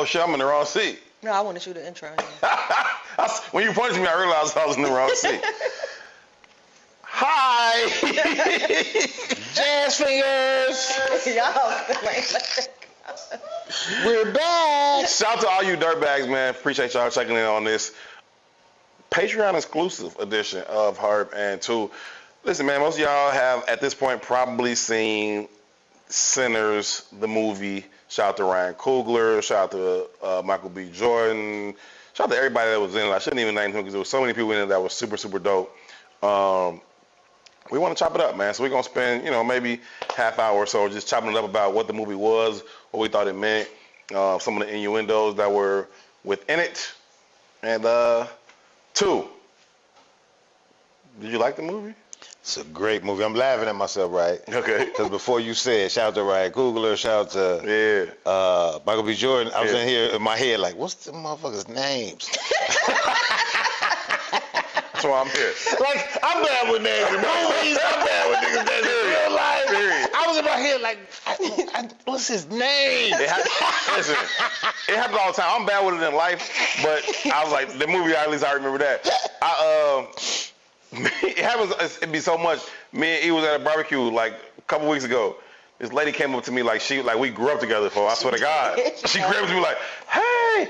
oh shit, I'm in the wrong seat. No, I want to shoot an intro. Yeah. When you pointed to me, I realized I was in the wrong seat. Hi! Jazz fingers! We're back! Shout out to all you dirtbags, man. Appreciate y'all checking in on this Patreon exclusive edition of Herb and Two. Listen, man, most of y'all have at this point probably seen Sinners, the movie. Shout out to Ryan Coogler. Shout out to Michael B. Jordan. Shout out to everybody that was in it. I shouldn't even name him because there was so many people in it that was super, super dope. We want to chop it up, man. So we're going to spend, maybe half hour or so just chopping it up about what the movie was, what we thought it meant, some of the innuendos that were within it. And two, did you like the movie? It's a great movie. I'm laughing at myself, right? Okay. Because before you said, shout out to Ryan Coogler, shout out to Michael B. Jordan, I was in here in my head like, what's the motherfuckers' names? That's why I'm here. Like, I'm bad with names in movies. I'm bad with niggas that's in real life. I was in my head like, what's his name? Listen, it happens all the time. I'm bad with it in life, but I was like, the movie, at least I remember that. It happens, it'd be so much. Me and E was at a barbecue like a couple weeks ago. This lady came up to me like we grew up together for, I swear to God. She grabbed me like, hey,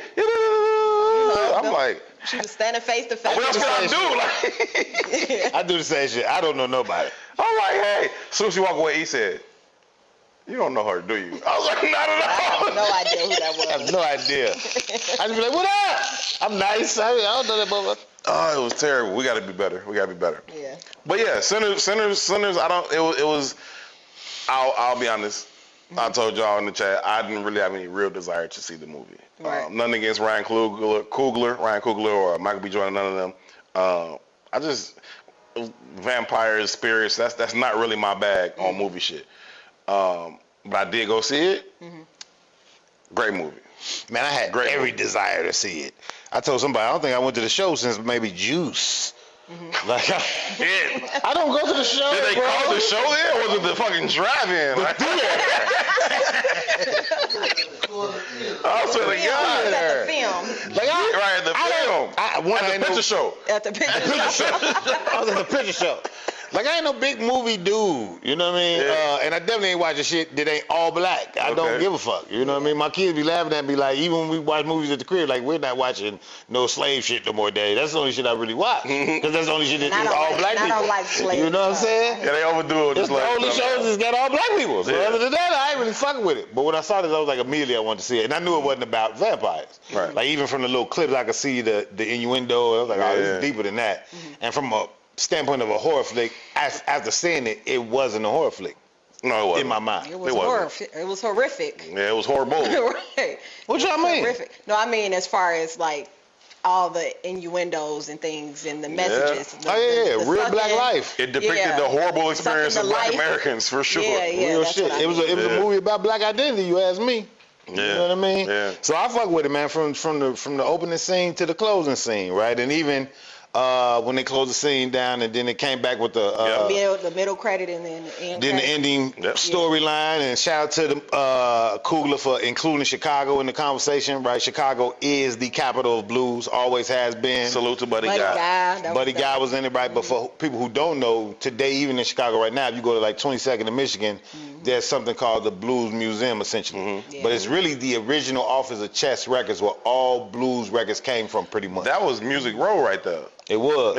I'm like. She was standing face to face. What else can I do? Like, I do the same shit. I don't know nobody. I'm like, hey. As soon as she walked away, he said, you don't know her, do you? I was like, not at all. I have no idea who that was. I have no idea. I just be like, what up? I'm nice. I don't know that motherfucker. Oh, it was terrible. We got to be better. Yeah. But yeah, Sinners. I don't. It was. I'll be honest. I told y'all in the chat, I didn't really have any real desire to see the movie. Right. Nothing against Ryan Coogler, or Michael B. Jordan, none of them. I just vampires, spirits. That's not really my bag on movie shit. But I did go see it. Mm-hmm. Great movie. Man, I had every desire to see it. I told somebody I don't think I went to the show since maybe Juice. Mm-hmm. Like I don't go to the show. Did they call the show there, or was it the fucking drive-in? Like, I swear to God. At the film. Like right at the film. At the picture show. At the picture show. I was at the picture show. Like, I ain't no big movie dude, you know what I mean? Yeah. And I definitely ain't watching shit that ain't all black. I don't give a fuck, you know what I mean? My kids be laughing at me like, even when we watch movies at the crib, like, we're not watching no slave shit no more, Daddy. That's the only shit I really watch. Because that's the only shit that's all black people. I don't like slave. You know what I'm saying? Yeah, they overdo it. It's the only shows that's got all black people. So other than that, I ain't really fucking with it. But when I saw this, I was like, immediately I wanted to see it. And I knew it wasn't about vampires. Right. Like, even from the little clips, I could see the innuendo. I was like, oh, this is deeper than that. Mm-hmm. And from a standpoint of a horror flick, after seeing it, it wasn't a horror flick. No, it wasn't. In my mind. It was horrific. Yeah, it was horrible. Right. What y'all mean? Horrific. No, I mean as far as like all the innuendos and things and the messages. Yeah. The real black life. It depicted the horrible experience of black Americans, for sure. Yeah, real shit. It was a movie about black identity, you ask me. Yeah. You know what I mean? Yeah. So I fuck with it, man, from the opening scene to the closing scene, right? And even when they closed the scene down, and then it came back with the middle credit and then the end. Then the ending storyline, and shout out to the Coogler for including Chicago in the conversation. Right, Chicago is the capital of blues, always has been. Salute to Buddy Guy. Buddy Guy was in it, right? But for people who don't know, today, even in Chicago right now, if you go to like 22nd in Michigan, there's something called the Blues Museum, essentially. Mm-hmm. Yeah. But it's really the original office of Chess Records, where all blues records came from, pretty much. That was Music Row right there. It was,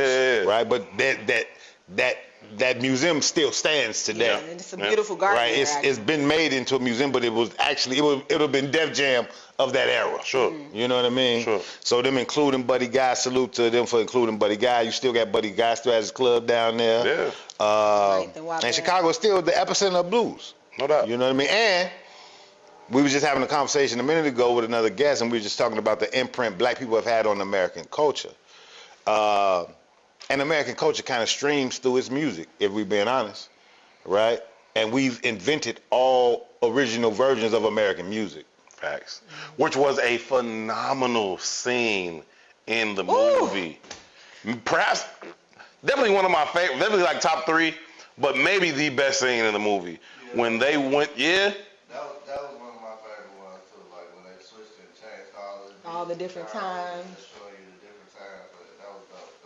right? But that museum still stands today. Yeah, and it's a beautiful garden. Right, it's been made into a museum, but it was actually, it would have been Def Jam of that era. Sure. You know what I mean? Sure. So them including Buddy Guy, salute to them for including Buddy Guy. You still got Buddy Guy, still has his club down there. Yeah. And Chicago is still the epicenter of blues. No doubt. You know what I mean? And we were just having a conversation a minute ago with another guest, and we were just talking about the imprint black people have had on American culture. And American culture kind of streams through its music, if we're being honest, right? And we've invented all original versions of American music. Facts. Which was a phenomenal scene in the movie. Perhaps, definitely one of my favorite, definitely like top 3, but maybe the best scene in the movie. Yeah, when they went, That was one of my favorite ones too, like when they switched and changed. all the different times.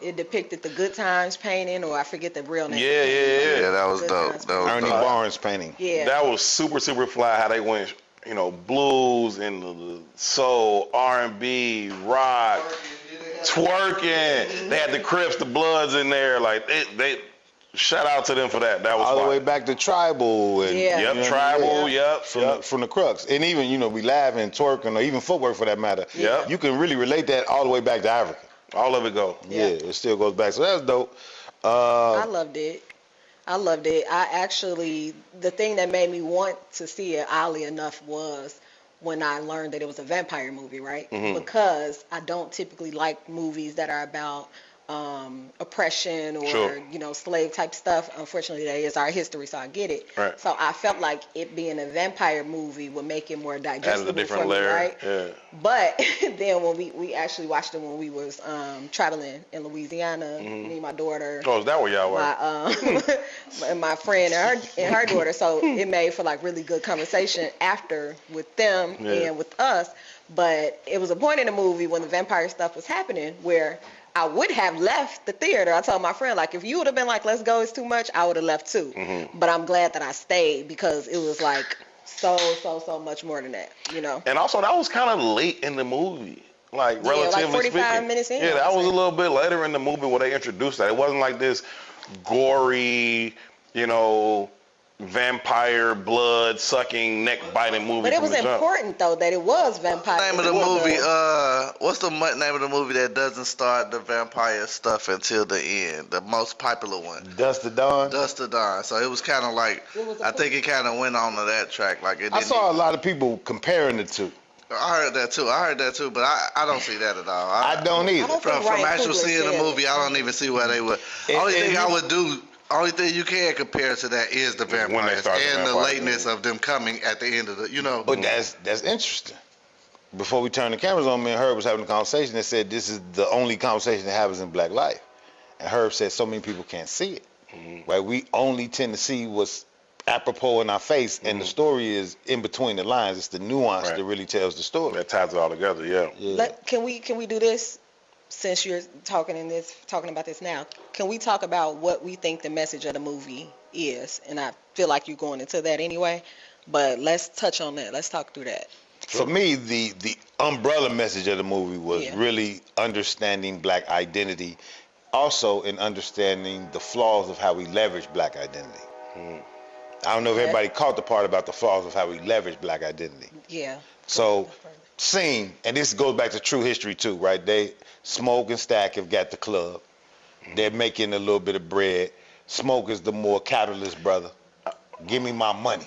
It depicted the good times painting, or I forget the real name. Yeah, that was dope. That was Ernie dope. Barnes painting. Yeah. That was super fly. How they went, blues and the soul, R&B, rock, twerking. They had the Crips, the Bloods in there. Like they shout out to them for that. That was all fire. the way back to tribal and Yeah. Tribal. Yep. from the crux, and even we laughing, twerking, or even footwork for that matter. Yeah. You can really relate that all the way back to Africa. All of it go. Yeah, it still goes back. So that's dope. I loved it. The thing that made me want to see it, oddly enough, was when I learned that it was a vampire movie, right? Mm-hmm. Because I don't typically like movies that are about oppression or Sure. slave type stuff. Unfortunately, that is our history, so I get it. Right. So I felt like it being a vampire movie would make it more digestible Added a different for me, layer. right? Yeah. But then when we actually watched it when we was traveling in Louisiana, me and my daughter. Oh, is that where y'all were? My friend and her daughter, so it made for like really good conversation after with them and with us. But it was a point in the movie when the vampire stuff was happening where I would have left the theater. I told my friend, like, if you would have been like, let's go, it's too much, I would have left too. Mm-hmm. But I'm glad that I stayed because it was like so much more than that, And also, that was kind of late in the movie. Like, relatively like 45 speaking. minutes in. Yeah, that was a little bit later in the movie where they introduced that. It wasn't like this gory, vampire, blood-sucking, neck-biting movie. But it was from the jump. important, though, that it was vampire. Name of the movie, what's the name of the movie that doesn't start the vampire stuff until the end? The most popular one. Dust to Dawn. Dust to Dawn. So it was kind of like, I think it kind of went on to that track. Like it. I saw a lot of people comparing the two. I heard that too, but I don't see that at all. I don't either. From Ryan actual Coogler seeing the said movie, I don't even see where they would. Only thing you can compare to that is the vampires and the lateness of them coming at the end of the, But that's interesting. Before we turned the cameras on, me and Herb was having a conversation that said this is the only conversation that happens in Black life. And Herb said so many people can't see it. Mm-hmm. Right? We only tend to see what's apropos in our face, and the story is in between the lines. It's the nuance that really tells the story. That ties it all together, yeah. Can we do this? Since you're talking about this now, can we talk about what we think the message of the movie is? And I feel like you're going into that anyway, but let's touch on that. Let's talk through that. For me, the umbrella message of the movie was really understanding Black identity, also in understanding the flaws of how we leverage Black identity. I don't know if everybody caught the part about the flaws of how we leverage Black identity. Yeah. So, scene, and this goes back to true history too, right? Smoke and Stack have got the club. They're making a little bit of bread. Smoke is the more capitalist brother. Give me my money,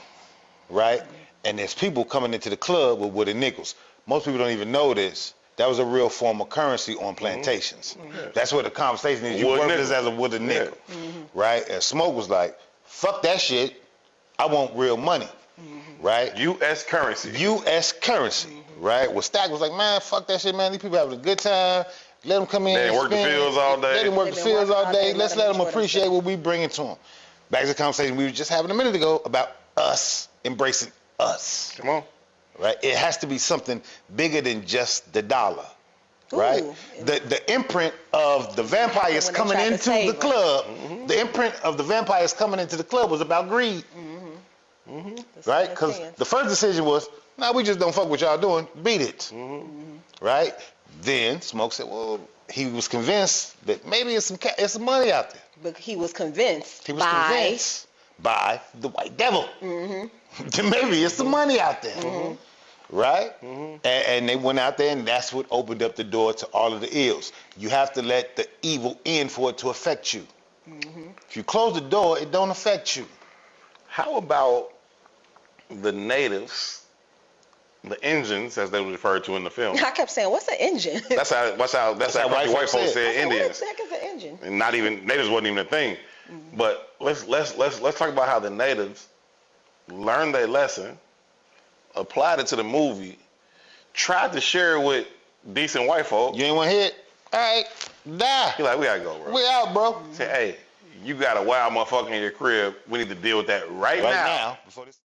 right? And there's people coming into the club with wooden nickels. Most people don't even know this. That was a real form of currency on plantations. That's what the conversation is. You work this as a wooden nickel, right? And Smoke was like, fuck that shit. I want real money, right? U.S. currency. U.S. currency, right? Well, Stack was like, man, fuck that shit, man. These people having a good time. Let them come in. They and work the fields all day. Let them work the fields all day. Let's let them appreciate what we bringing to them. Back to the conversation we were just having a minute ago about us embracing us. Come on. Right? It has to be something bigger than just the dollar. Right? The imprint of the vampires coming into the club, the imprint of the vampires coming into the club was about greed. Right? Because the first decision was, nah, we just don't fuck what y'all doing. Beat it. Right? Then Smoke said, well, he was convinced that maybe it's some money out there. But he was convinced. By the white devil. That maybe it's some money out there. Right? And they went out there, and that's what opened up the door to all of the ills. You have to let the evil in for it to affect you. If you close the door, it don't affect you. How about the natives, the engines, as they were referred to in the film? I kept saying, what's an engine? That's how white folks said Indians. What the heck is an engine? And not even natives wasn't even a thing. But let's talk about how the natives learned their lesson, applied it to the movie, tried to share it with decent white folk. You ain't want to hit? All right, die. You're like, we gotta go, bro. We out, bro. Say, hey, you got a wild motherfucker in your crib. We need to deal with that right now. Before this